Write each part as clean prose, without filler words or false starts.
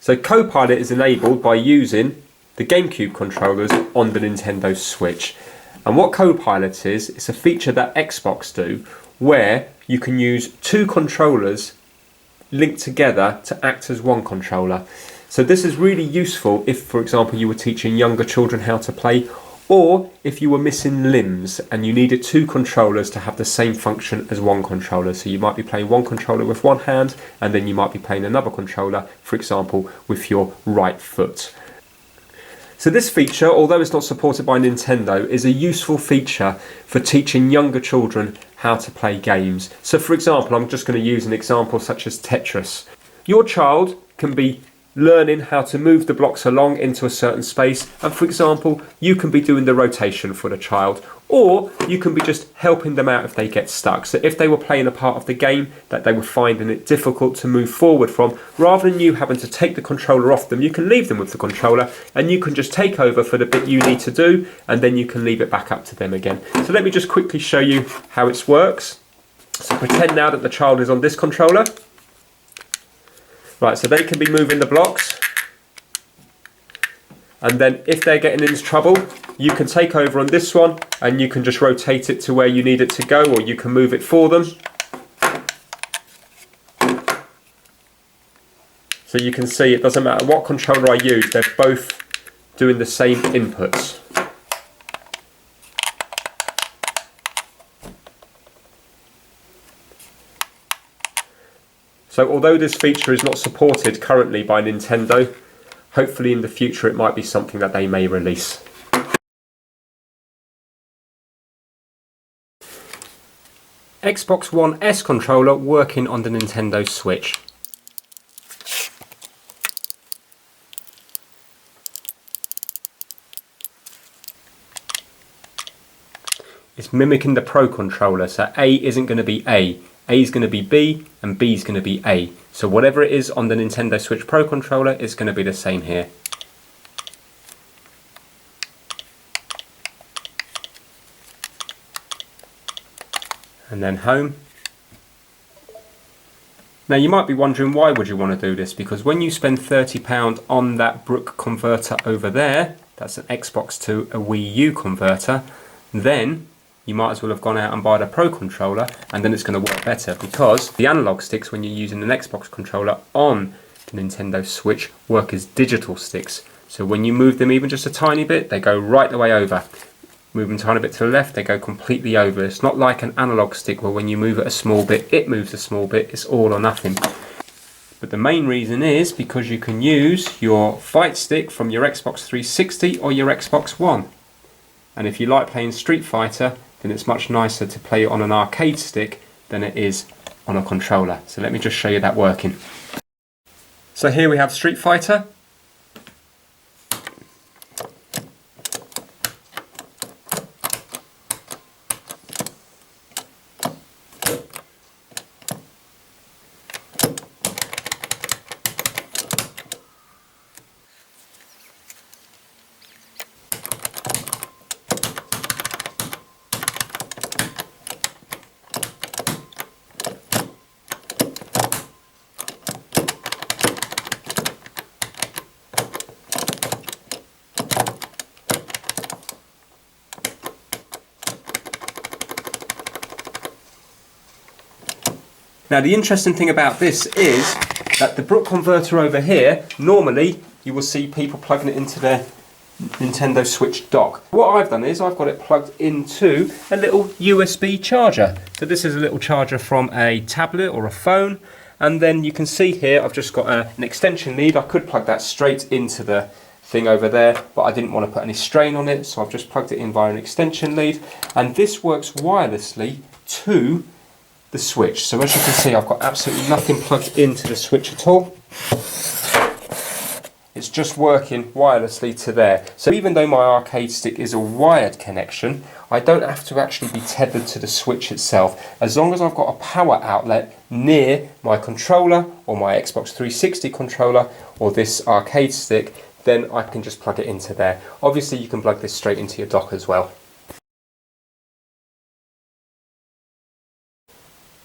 So Copilot is enabled by using the GameCube controllers on the Nintendo Switch. And what Copilot is, it's a feature that Xbox do where you can use two controllers linked together to act as one controller. So this is really useful if, for example, you were teaching younger children how to play, or if you were missing limbs and you needed two controllers to have the same function as one controller. So you might be playing one controller with one hand and then you might be playing another controller, for example, with your right foot. So this feature, although it's not supported by Nintendo, is a useful feature for teaching younger children how to play games. So for example, I'm just going to use an example such as Tetris. Your child can be learning how to move the blocks along into a certain space, and for example, you can be doing the rotation for the child, or you can be just helping them out if they get stuck. So if they were playing a part of the game that they were finding it difficult to move forward from, rather than you having to take the controller off them, you can leave them with the controller and you can just take over for the bit you need to do, and then you can leave it back up to them again. So let me just quickly show you how it works. So pretend now that the child is on this controller. Right, so they can be moving the blocks, and then if they're getting into trouble, you can take over on this one and you can just rotate it to where you need it to go, or you can move it for them. So you can see it doesn't matter what controller I use, they're both doing the same inputs. So although this feature is not supported currently by Nintendo, hopefully in the future it might be something that they may release. Xbox One S controller working on the Nintendo Switch. It's mimicking the Pro controller, so A isn't going to be A. A is going to be B and B is going to be A. So whatever it is on the Nintendo Switch Pro controller is going to be the same here. And then home. Now you might be wondering, why would you want to do this? Because when you spend £30 on that Brook converter over there, that's an Xbox to a Wii U converter, then you might as well have gone out and buy the Pro controller, and then it's going to work better, because the analog sticks when you're using an Xbox controller on the Nintendo Switch work as digital sticks. So when you move them even just a tiny bit, they go right the way over. Move them a tiny bit to the left, they go completely over. It's not like an analog stick where when you move it a small bit, it moves a small bit. It's all or nothing. But the main reason is because you can use your fight stick from your Xbox 360 or your Xbox One. And if you like playing Street Fighter, then it's much nicer to play it on an arcade stick than it is on a controller. So let me just show you that working. So here we have Street Fighter. Now the interesting thing about this is that the Brook converter over here, normally you will see people plugging it into their Nintendo Switch dock. What I've done is I've got it plugged into a little USB charger. So this is a little charger from a tablet or a phone, and then you can see here I've just got an extension lead. I could plug that straight into the thing over there, but I didn't want to put any strain on it, so I've just plugged it in via an extension lead, and this works wirelessly to the Switch. So as you can see, I've got absolutely nothing plugged into the Switch at all. It's just working wirelessly to there. So even though my arcade stick is a wired connection, I don't have to actually be tethered to the Switch itself. As long as I've got a power outlet near my controller or my Xbox 360 controller or this arcade stick, then I can just plug it into there. Obviously you can plug this straight into your dock as well.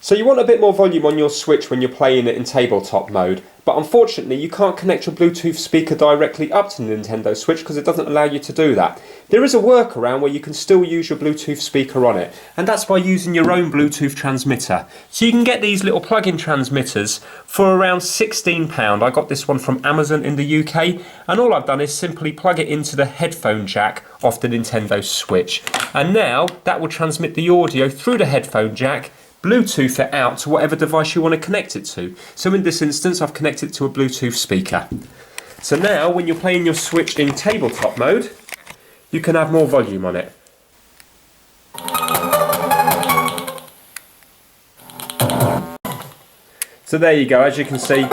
So you want a bit more volume on your Switch when you're playing it in tabletop mode, but unfortunately you can't connect your Bluetooth speaker directly up to the Nintendo Switch because it doesn't allow you to do that. There is a workaround where you can still use your Bluetooth speaker on it, and that's by using your own Bluetooth transmitter. So you can get these little plug-in transmitters for around £16. I got this one from Amazon in the UK, and all I've done is simply plug it into the headphone jack of the Nintendo Switch. And now that will transmit the audio through the headphone jack, Bluetooth it out to whatever device you want to connect it to. So in this instance, I've connected it to a Bluetooth speaker. So now, when you're playing your Switch in tabletop mode, you can have more volume on it. So there you go, as you can see,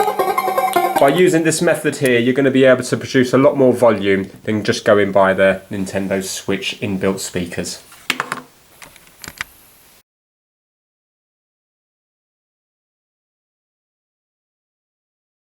by using this method here, you're going to be able to produce a lot more volume than just going by the Nintendo Switch inbuilt speakers.